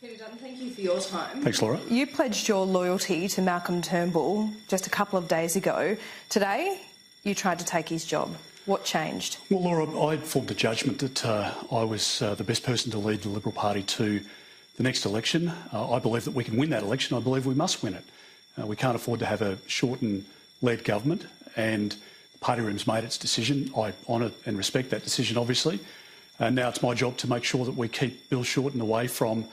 Peter Dutton, thank you for your time. Thanks, Laura. You pledged your loyalty to Malcolm Turnbull just a couple of days ago. Today, you tried to take his job. What changed? Well, Laura, I formed a judgment that I was the best person to lead the Liberal Party to the next election. I believe that we can win that election. I believe we must win it. We can't afford to have a Shorten-led government, and the party room's made its decision. I honour and respect that decision, obviously. And now it's my job to make sure that we keep Bill Shorten away from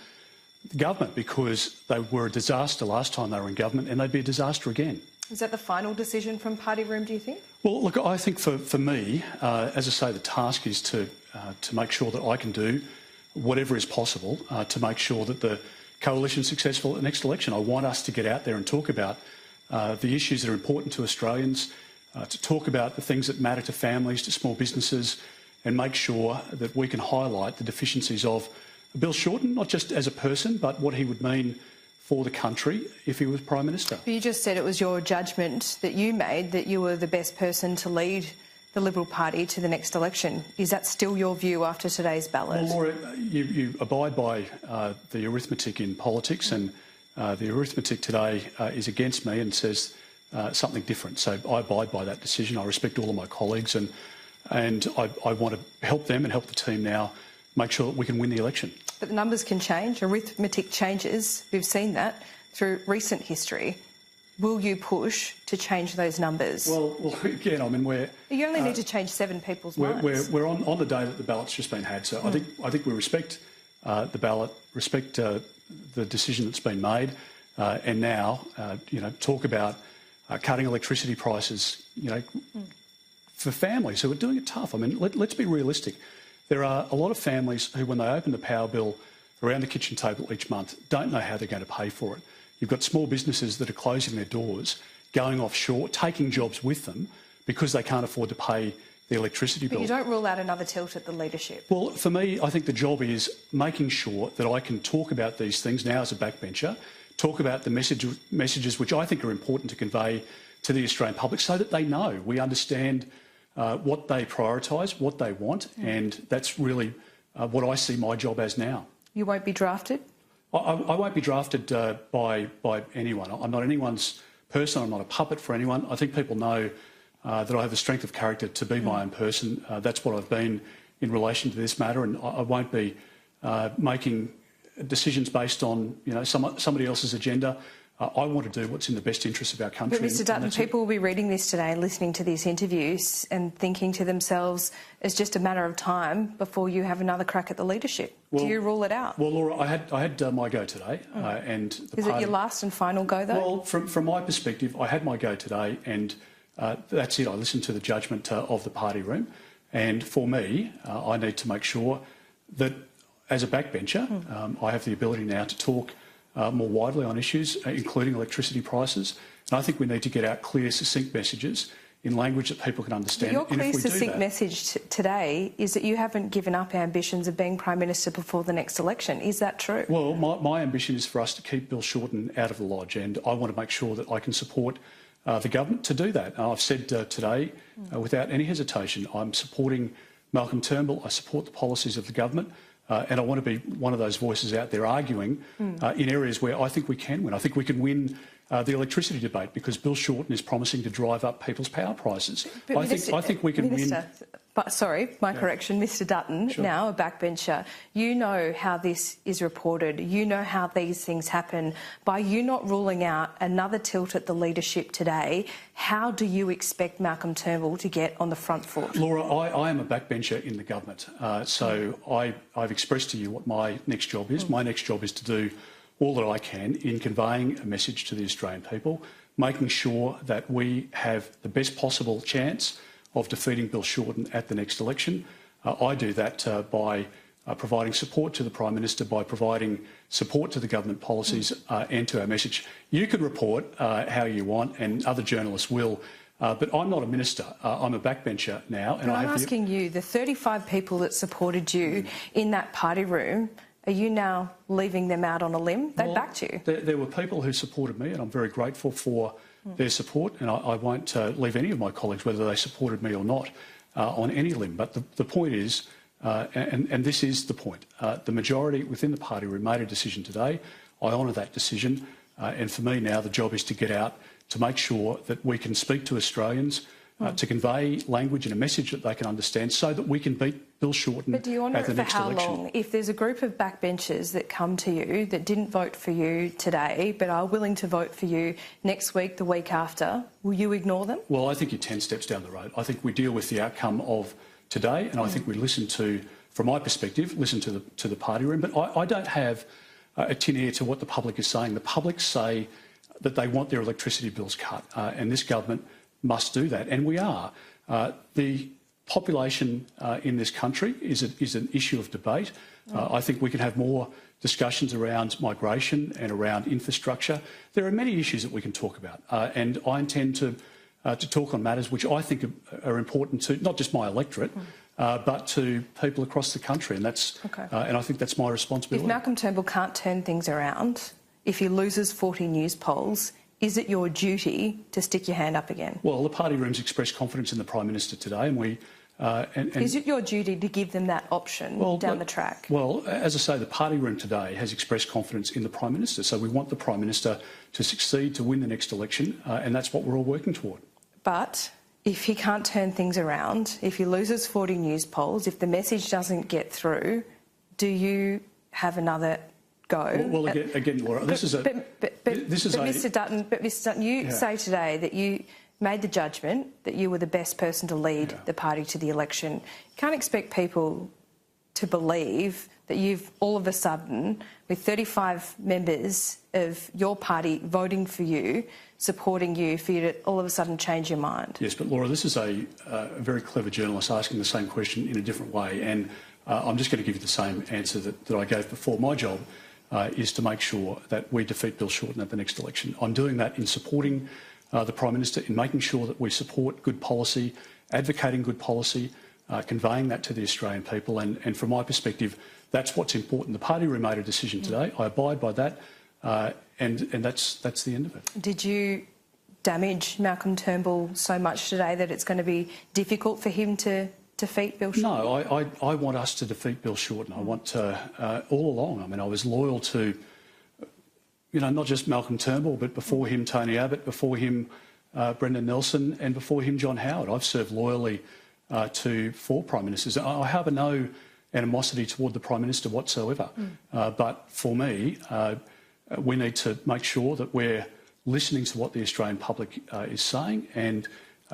the government, because they were a disaster last time they were in government, and they'd be a disaster again. Is that the final decision from party room, do you think? Well, look, I think for me, as I say, the task is to make sure that I can do whatever is possible to make sure that the coalition's successful at the next election. I want us to get out there and talk about the issues that are important to Australians, to talk about the things that matter to families, to small businesses, and make sure that we can highlight the deficiencies of Bill Shorten, not just as a person, but what he would mean for the country if he was Prime Minister. You just said it was your judgment that you made that you were the best person to lead the Liberal Party to the next election. Is that still your view after today's ballot? Well, Laura, you abide by the arithmetic in politics, and the arithmetic today is against me and says something different. So I abide by that decision. I respect all of my colleagues, and I want to help them and help the team now make sure that we can win the election. But the numbers can change. Arithmetic changes. We've seen that through recent history. Will you push to change those numbers? Well again, I mean, you only need to change 7 people's minds. We're on the day that the ballot's just been had, so I think we respect the ballot, respect the decision that's been made, and now talk about cutting electricity prices, for families who are doing it tough. I mean, let's be realistic. There are a lot of families who, when they open the power bill around the kitchen table each month, don't know how they're going to pay for it. You've got small businesses that are closing their doors, going offshore, taking jobs with them because they can't afford to pay the electricity bill. But you don't rule out another tilt at the leadership. Well, for me, I think the job is making sure that I can talk about these things now as a backbencher, talk about the messages which I think are important to convey to the Australian public so that they know, we understand what they prioritise, what they want, and that's really what I see my job as now. You won't be drafted? I won't be drafted by anyone. I'm not anyone's person. I'm not a puppet for anyone. I think people know that I have the strength of character to be my own person. That's what I've been in relation to this matter, and I won't be making decisions based on somebody else's agenda. I want to do what's in the best interest of our country. But Mr Dutton, people will be reading this today and listening to these interviews and thinking to themselves, it's just a matter of time before you have another crack at the leadership. Do you rule it out? Well, Laura, I had my go today. And Is it your last and final go, though? Well, from my perspective, I had my go today, and that's it. I listened to the judgment of the party room. And for me, I need to make sure that as a backbencher, I have the ability now to talk more widely on issues, including electricity prices. And I think we need to get out clear, succinct messages in language that people can understand. But your clear, succinct message today is that you haven't given up ambitions of being Prime Minister before the next election. Is that true? Well, my ambition is for us to keep Bill Shorten out of the lodge, and I want to make sure that I can support the government to do that. I've said today, without any hesitation, I'm supporting Malcolm Turnbull. I support the policies of the government. And I want to be one of those voices out there arguing in areas where I think we can win. I think we can win the electricity debate because Bill Shorten is promising to drive up people's power prices. I think we can win. But sorry, my correction, Mr Dutton, now a backbencher, you know how this is reported, you know how these things happen. By you not ruling out another tilt at the leadership today, how do you expect Malcolm Turnbull to get on the front foot? Laura, I am a backbencher in the government, so I've expressed to you what my next job is. My next job is to do all that I can in conveying a message to the Australian people, making sure that we have the best possible chance of defeating Bill Shorten at the next election. I do that by providing support to the Prime Minister, by providing support to the government policies and to our message. You can report how you want, and other journalists will, but I'm not a minister. I'm a backbencher now. And I'm asking you, the 35 people that supported you in that party room, are you now leaving them out on a limb? They backed you. There were people who supported me, and I'm very grateful for their support, and I won't leave any of my colleagues, whether they supported me or not, on any limb. But the point is, And this is the point. The majority within the party room made a decision today. I honour that decision. And for me now, the job is to get out to make sure that we can speak to Australians, to convey language and a message that they can understand so that we can beat Bill Shorten at the next election. But do you honour it for how long? If there's a group of backbenchers that come to you that didn't vote for you today but are willing to vote for you next week, the week after, will you ignore them? Well, I think you're 10 steps down the road. I think we deal with the outcome of today, and I think we listen to, from my perspective, listen to the party room. But I don't have a tin ear to what the public is saying. The public say that they want their electricity bills cut, and this government must do that, and we are. The population in this country is an issue of debate. I think we can have more discussions around migration and around infrastructure. There are many issues that we can talk about, and I intend to talk on matters which I think are important to not just my electorate, but to people across the country, and that's and I think that's my responsibility. If Malcolm Turnbull can't turn things around, if he loses 40 news polls, is it your duty to stick your hand up again? Well, the party room's expressed confidence in the Prime Minister today, and we... is it your duty to give them that option down the track? Well, as I say, the party room today has expressed confidence in the Prime Minister, so we want the Prime Minister to succeed, to win the next election, and that's what we're all working toward. But if he can't turn things around, if he loses 40 news polls, if the message doesn't get through, do you have another go? Well, again, Laura, this is a... Mr Dutton, you say today that you made the judgment that you were the best person to lead the party to the election. You can't expect people to believe that you've all of a sudden, with 35 members of your party voting for you, supporting you, for you to all of a sudden change your mind. Yes, but Laura, this is a very clever journalist asking the same question in a different way, and I'm just going to give you the same answer that I gave before. My job is to make sure that we defeat Bill Shorten at the next election. I'm doing that in supporting the Prime Minister, in making sure that we support good policy, advocating good policy, conveying that to the Australian people, and from my perspective, that's what's important. The party room made a decision today. I abide by that, and that's the end of it. Did you damage Malcolm Turnbull so much today that it's going to be difficult for him to defeat Bill Shorten? No, I want us to defeat Bill Shorten. I want to, all along. I mean, I was loyal to, not just Malcolm Turnbull, but before him Tony Abbott, before him Brendan Nelson, and before him John Howard. I've served loyally to 4 Prime Ministers. I harbour no animosity toward the Prime Minister whatsoever. But for me, we need to make sure that we're listening to what the Australian public is saying and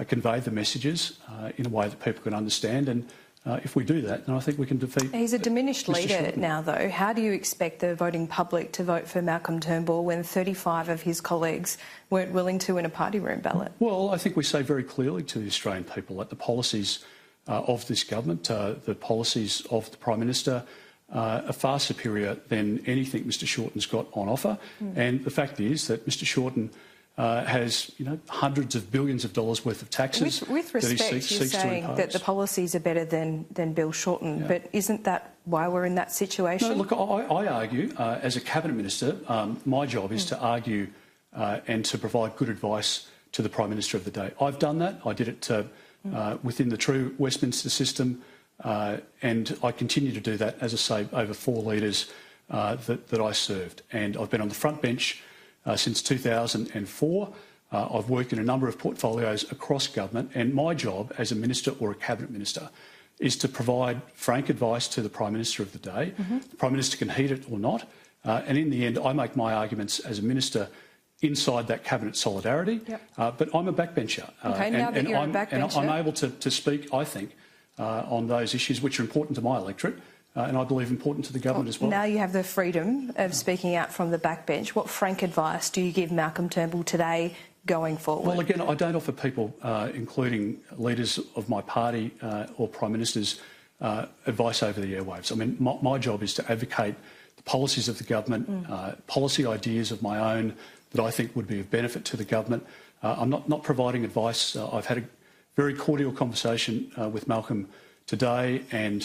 convey the messages in a way that people can understand. And if we do that, then I think we can defeat... He's a diminished Mr. leader Shorten. now, though. How do you expect the voting public to vote for Malcolm Turnbull when 35 of his colleagues weren't willing to in a party room ballot? Well, I think we say very clearly to the Australian people that the policies of this government, the policies of the Prime Minister, are far superior than anything Mr Shorten's got on offer. And the fact is that Mr Shorten has, hundreds of billions of dollars worth of taxes. With respect, you're saying that the policies are better than Bill Shorten, but isn't that why we're in that situation? No, look, I argue, as a Cabinet Minister, my job is to argue and to provide good advice to the Prime Minister of the day. I've done that. I did it within the true Westminster system, and I continue to do that, as I say, over 4 leaders that I served. And I've been on the front bench since 2004. I've worked in a number of portfolios across government, and my job as a minister or a Cabinet Minister is to provide frank advice to the Prime Minister of the day. The Prime Minister can heed it or not, and in the end I make my arguments as a minister inside that Cabinet solidarity, but I'm a backbencher. And I'm able to speak, I think, on those issues which are important to my electorate, and I believe important to the government as well. Now you have the freedom of speaking out from the backbench. What frank advice do you give Malcolm Turnbull today going forward? Well, again, I don't offer people, including leaders of my party or Prime Ministers, advice over the airwaves. I mean, my job is to advocate the policies of the government, policy ideas of my own that I think would be of benefit to the government. I'm not providing advice. I've had a very cordial conversation with Malcolm today, and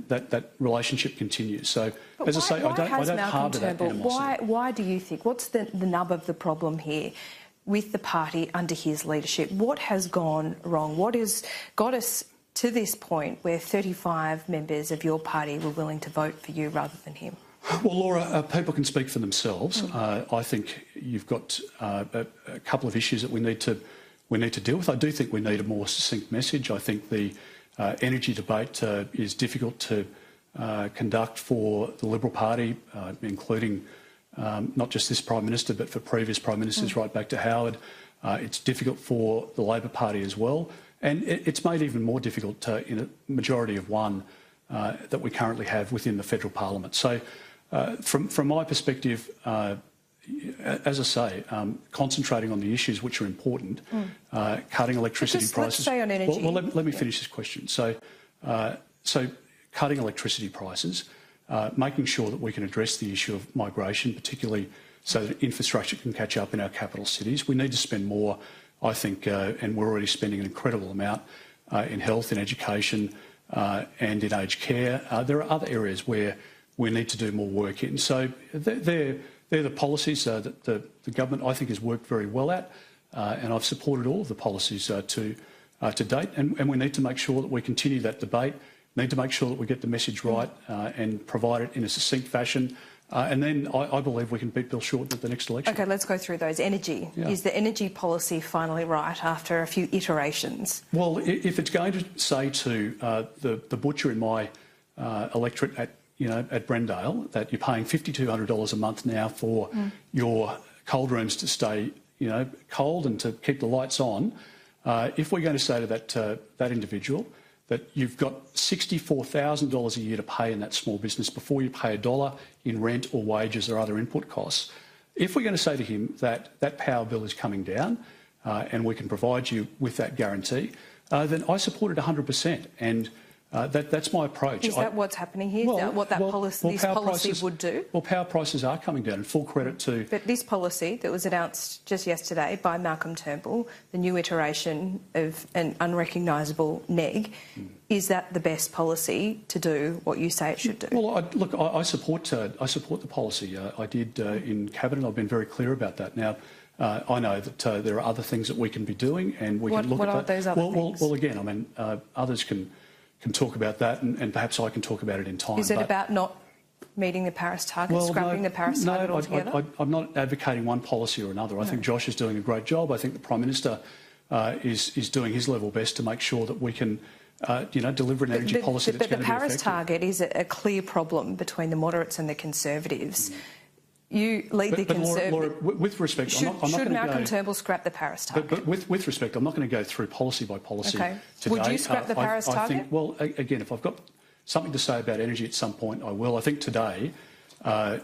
that relationship continues. So, as I say, I don't harbour that animosity. Why do you think? What's the nub of the problem here with the party under his leadership? What has gone wrong? What has got us to this point where 35 members of your party were willing to vote for you rather than him? Well, Laura, people can speak for themselves. I think you've got a couple of issues that we need to deal with. I do think we need a more succinct message. I think the energy debate is difficult to conduct for the Liberal Party, including not just this Prime Minister, but for previous Prime Ministers right back to Howard. It's difficult for the Labor Party as well. And it's made even more difficult in a majority of one that we currently have within the federal parliament. So from my perspective, as I say, concentrating on the issues which are important, cutting electricity prices. Let's stay on energy. Well, let me finish this question. So cutting electricity prices, making sure that we can address the issue of migration, particularly so that infrastructure can catch up in our capital cities. We need to spend more, I think, and we're already spending an incredible amount in health, in education and in aged care. There are other areas where we need to do more work in. So they're the policies that the government, I think, has worked very well at, and I've supported all of the policies to date. And we need to make sure that we continue that debate, need to make sure that we get the message right and provide it in a succinct fashion. And then I believe we can beat Bill Shorten at the next election. OK, let's go through those. Energy. Yeah. Is the energy policy finally right after a few iterations? Well, if it's going to say to the butcher in my electorate at Brendale that you're paying $5,200 a month now for your cold rooms to stay, cold and to keep the lights on, if we're going to say to that individual that you've got $64,000 a year to pay in that small business before you pay $1 in rent or wages or other input costs, if we're going to say to him that that power bill is coming down and we can provide you with that guarantee, then I support it 100%. And that's my approach. Is that what's happening here? Is that what this policy would do? Well, power prices are coming down, and full credit to... But this policy that was announced just yesterday by Malcolm Turnbull, the new iteration of an unrecognisable neg, is that the best policy to do what you say it should do? Well, I support the policy. I did in Cabinet. I've been very clear about that. Now, I know that there are other things that we can be doing, and we can look at that. What are those other things? Well, again, I mean, others can talk about that, and perhaps I can talk about it in time. Is it about not meeting the Paris target, scrapping the Paris target altogether? I'm not advocating one policy or another. I think Josh is doing a great job. I think the Prime Minister is doing his level best to make sure that we can deliver an energy policy that's going to be effective. But the Paris target is a clear problem between the moderates and the Conservatives. You lead the Conservatives. Laura, with respect, I'm not going to go... Should Malcolm Turnbull scrap the Paris target? But with respect, I'm not going to go through policy by policy today. Would you scrap the Paris target? I think, well, again, if I've got something to say about energy at some point, I will. I think today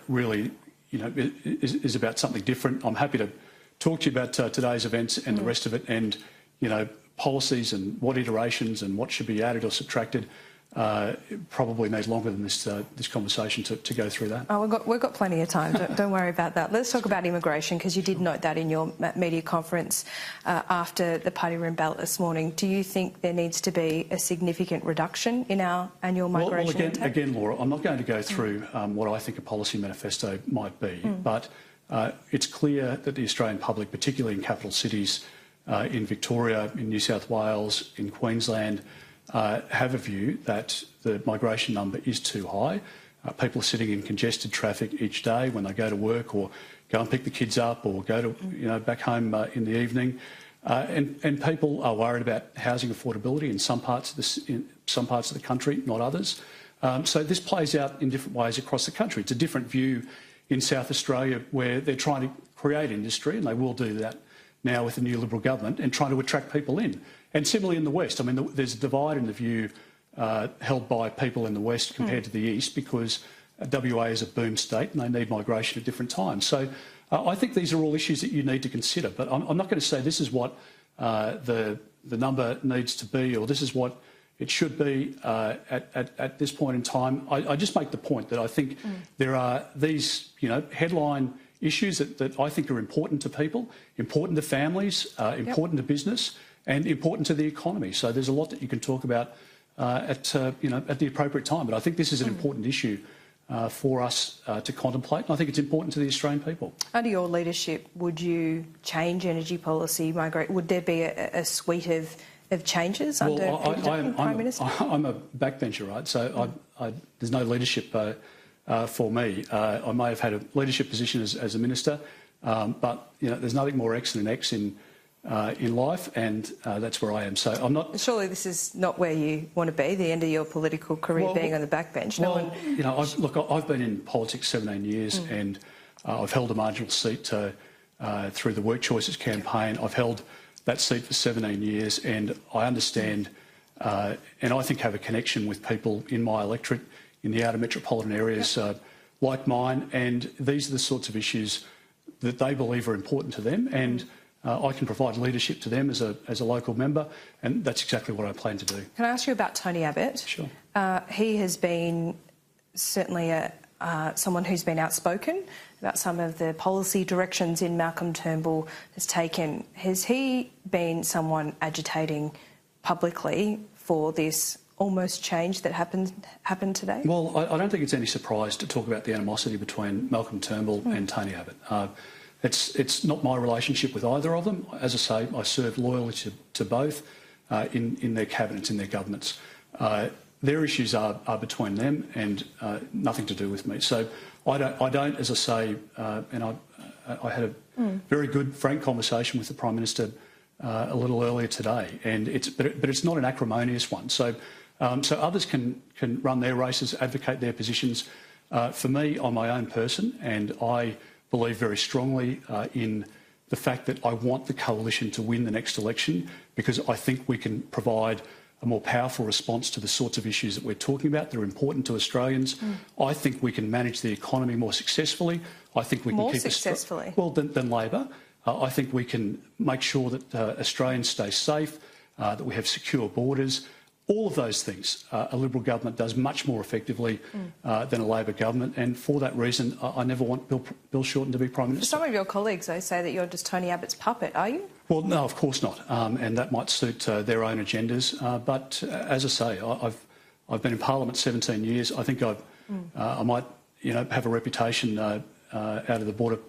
really, is about something different. I'm happy to talk to you about today's events and the rest of it, and policies and what iterations and what should be added or subtracted. Probably need longer than this conversation to go through that. Oh, we've got plenty of time. Don't worry about that. Let's talk about immigration, because you did note that in your media conference after the party room ballot this morning. Do you think there needs to be a significant reduction in our annual migration intake? Again, Laura, I'm not going to go through what I think a policy manifesto might be, but it's clear that the Australian public, particularly in capital cities, in Victoria, in New South Wales, in Queensland, have a view that the migration number is too high. People are sitting in congested traffic each day when they go to work or go and pick the kids up or go to back home in the evening, and people are worried about housing affordability in some parts of the country, not others. So this plays out in different ways across the country. It's a different view in South Australia, where they're trying to create industry, and they will do that now with the new Liberal government, and trying to attract people in. And similarly in the West, I mean, there's a divide in the view held by people in the West compared to the East, because WA is a boom state and they need migration at different times. So I think these are all issues that you need to consider. But I'm not going to say this is what the number needs to be, or this is what it should be at this point in time. I just make the point that I think there are these, headline issues that I think are important to people, important to families, important to business, and important to the economy. So there's a lot that you can talk about at the appropriate time. But I think this is an important issue for us to contemplate, and I think it's important to the Australian people. Under your leadership, would you change energy policy, migrate? Would there be a suite of of changes under Peter Dutton, Prime Minister? I'm a backbencher, right? So there's no leadership for me. I may have had a leadership position as a minister, but there's nothing more X than an X in life, and that's where I am. So I'm not. Surely this is not where you want to be. The end of your political career being on the backbench. I've been in politics 17 years, and I've held a marginal seat through the Work Choices campaign. I've held that seat for 17 years, and I understand, and I think have a connection with people in my electorate in the outer metropolitan areas like mine, and these are the sorts of issues that they believe are important to them, and I can provide leadership to them as a local member, and that's exactly what I plan to do. Can I ask you about Tony Abbott? Sure. He has been certainly someone who's been outspoken about some of the policy directions in Malcolm Turnbull has taken. Has he been someone agitating publicly for this almost change that happened today? Well, I don't think it's any surprise to talk about the animosity between Malcolm Turnbull and Tony Abbott. It's not my relationship with either of them. As I say, I serve loyally to both in their cabinets, in their governments. Their issues are between them and nothing to do with me. So I don't, as I say, and I had a very good, frank conversation with the Prime Minister a little earlier today, and but it's not an acrimonious one. So others can run their races, advocate their positions. For me, I'm my own person, and I believe very strongly in the fact that I want the coalition to win the next election, because I think we can provide a more powerful response to the sorts of issues that we're talking about that are important to Australians. I think we can manage the economy more successfully. I think we can more keep successfully than Labor. I think we can make sure that Australians stay safe, that we have secure borders. All of those things a Liberal government does much more effectively than a Labor government, and for that reason I never want Bill Shorten to be Prime Minister. Some of your colleagues, though, say that you're just Tony Abbott's puppet, are you? Well, no, of course not, and that might suit their own agendas. But as I say, I've been in Parliament 17 years. I think I might have a reputation out of the Border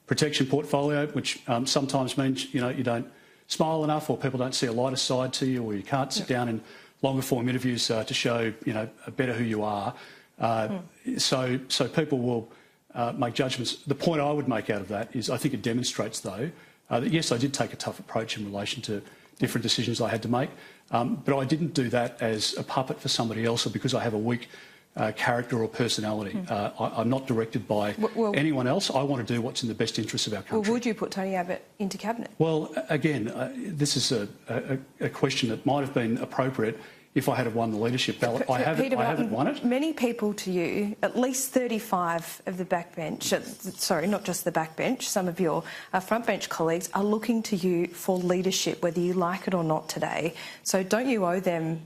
Protection portfolio, which sometimes means you don't smile enough, or people don't see a lighter side to you, or you can't sit down in longer form interviews to show better who you are. So people will make judgments. The point I would make out of that is I think it demonstrates, though, that yes, I did take a tough approach in relation to different decisions I had to make, but I didn't do that as a puppet for somebody else or because I have a weak character or personality. I'm not directed by anyone else. I want to do what's in the best interest of our country. Well, would you put Tony Abbott into cabinet? Well, again, this is a question that might have been appropriate if I had won the leadership ballot. I haven't won it. Many people to you, at least 35 of the backbench, sorry, not just the backbench, some of your frontbench colleagues are looking to you for leadership, whether you like it or not today. So don't you owe them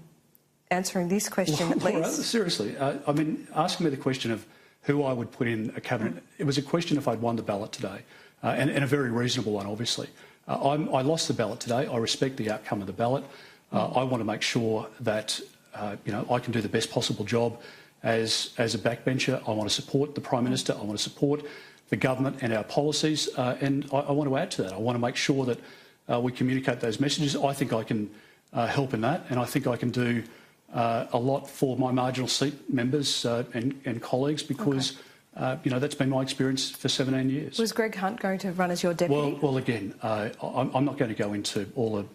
answering this question at least? Seriously, I mean, asking me the question of who I would put in a cabinet, it was a question if I'd won the ballot today, and a very reasonable one, obviously. I lost the ballot today. I respect the outcome of the ballot. I want to make sure that I can do the best possible job as a backbencher. I want to support the Prime Minister. I want to support the government and our policies, and I want to add to that. I want to make sure that we communicate those messages. I think I can help in that, and I think I can do a lot for my marginal seat members and colleagues because that's been my experience for 17 years. Was Greg Hunt going to run as your deputy? Well, again, I'm not going to go into all of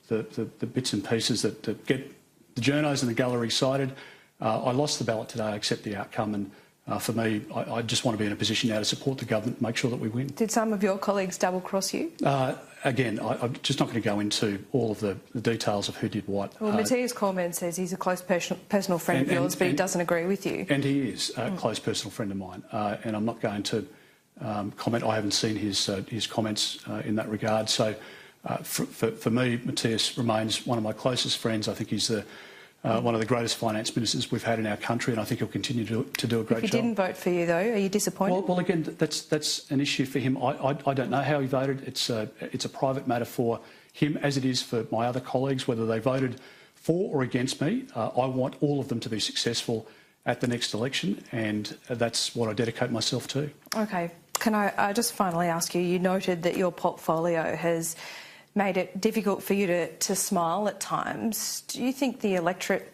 the bits and pieces that get the journos and the gallery excited. I lost the ballot today. I accept the outcome, and for me, I just want to be in a position now to support the government, make sure that we win. Did some of your colleagues double-cross you? Again, I'm just not going to go into all of the details of who did what. Well, Matthias Cormann says he's a close personal friend of yours, but he doesn't agree with you. And he is a close personal friend of mine, and I'm not going to comment. I haven't seen his comments in that regard. So for me, Matthias remains one of my closest friends. I think he's one of the greatest finance ministers we've had in our country, and I think he'll continue to do a great job. If he didn't vote for you, though, are you disappointed? Well, again, that's an issue for him. I don't know how he voted. It's a private matter for him, as it is for my other colleagues, whether they voted for or against me. I want all of them to be successful at the next election, and that's what I dedicate myself to. OK. Can I just finally ask you, you noted that your portfolio has made it difficult for you to smile at times. Do you think the electorate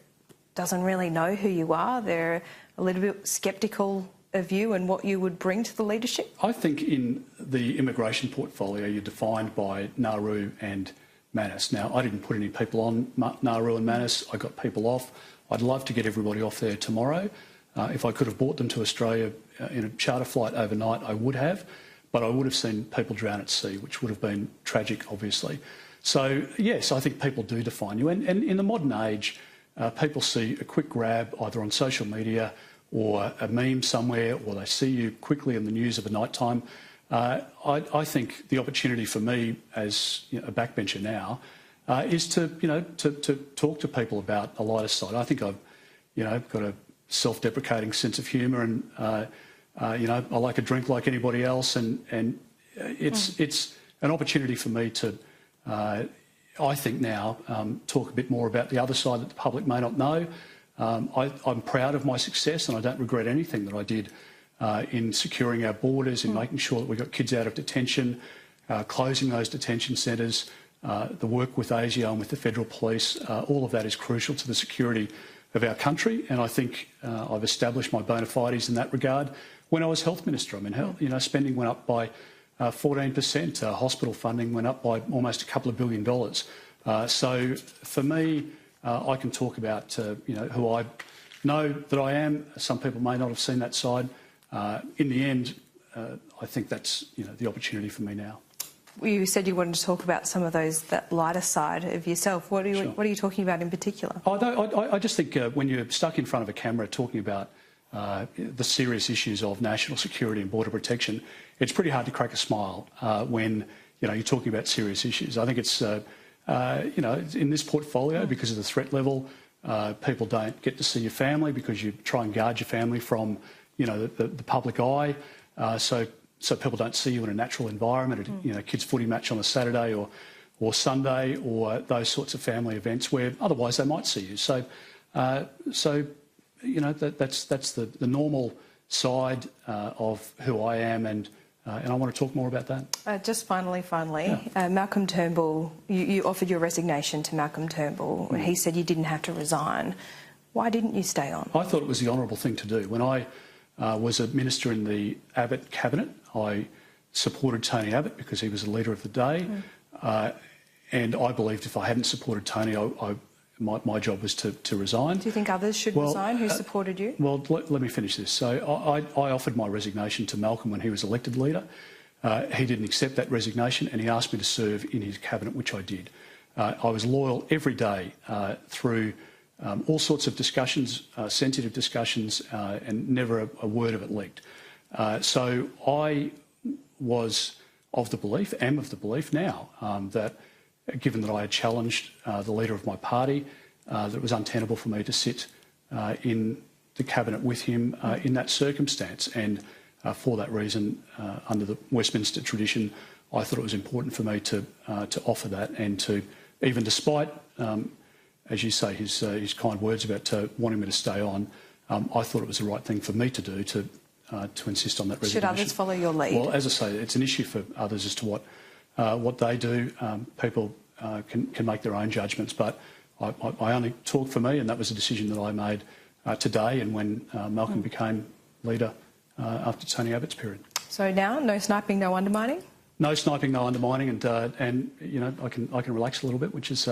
doesn't really know who you are? They're a little bit sceptical of you and what you would bring to the leadership? I think in the immigration portfolio you're defined by Nauru and Manus. Now, I didn't put any people on Nauru and Manus. I got people off. I'd love to get everybody off there tomorrow. If I could have brought them to Australia in a charter flight overnight, I would have. But I would have seen people drown at sea, which would have been tragic, obviously. So, yes, I think people do define you. And in the modern age, people see a quick grab either on social media or a meme somewhere, or they see you quickly in the news of a night time. I think the opportunity for me as a backbencher now is to talk to people about a lighter side. I think I've got a self-deprecating sense of humour, and I like a drink like anybody else, and it's an opportunity for me to, I think now, talk a bit more about the other side that the public may not know. I'm proud of my success, and I don't regret anything that I did in securing our borders, in making sure that we got kids out of detention, closing those detention centres, the work with ASIO and with the Federal Police. All of that is crucial to the security of our country, and I think I've established my bona fides in that regard. When I was Health Minister, I mean, spending went up by 14%, hospital funding went up by almost a couple of $2 billion. So for me, I can talk about who I know that I am. Some people may not have seen that side. In the end, I think that's the opportunity for me now. You said you wanted to talk about some of that lighter side of yourself. What are you talking about in particular? I just think when you're stuck in front of a camera talking about the serious issues of national security and border protection, it's pretty hard to crack a smile when you're talking about serious issues. I think it's in this portfolio, because of the threat level, people don't get to see your family because you try and guard your family from the public eye. So people don't see you in a natural environment at a kids' footy match on a Saturday or Sunday, or those sorts of family events where otherwise they might see you. So that's the normal side of who I am, and I want to talk more about that. Just finally, Malcolm Turnbull, you offered your resignation to Malcolm Turnbull. He said you didn't have to resign. Why didn't you stay on? I thought it was the honourable thing to do. When I was a minister in the Abbott cabinet, I supported Tony Abbott because he was the leader of the day, and I believed if I hadn't supported Tony, my job was to resign. Do you think others should resign who supported you? Well, let me finish this. So I offered my resignation to Malcolm when he was elected leader. He didn't accept that resignation, and he asked me to serve in his cabinet, which I did. I was loyal every day through all sorts of discussions, sensitive discussions, and never a word of it leaked. So I was of the belief, am of the belief now, that given that I had challenged the leader of my party, that it was untenable for me to sit in the cabinet with him in that circumstance. And for that reason, under the Westminster tradition, I thought it was important for me to offer that, and to, even despite, as you say, his kind words about wanting me to stay on, I thought it was the right thing for me to do to insist on that resignation. Should others follow your lead? Well, as I say, it's an issue for others as to what they do. People can make their own judgments, but I only talk for me, and that was a decision that I made today, and when Malcolm became leader after Tony Abbott's period. So now, no sniping, no undermining? No sniping, no undermining, and I can relax a little bit, which is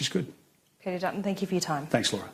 good. Peter Dutton, thank you for your time. Thanks, Laura.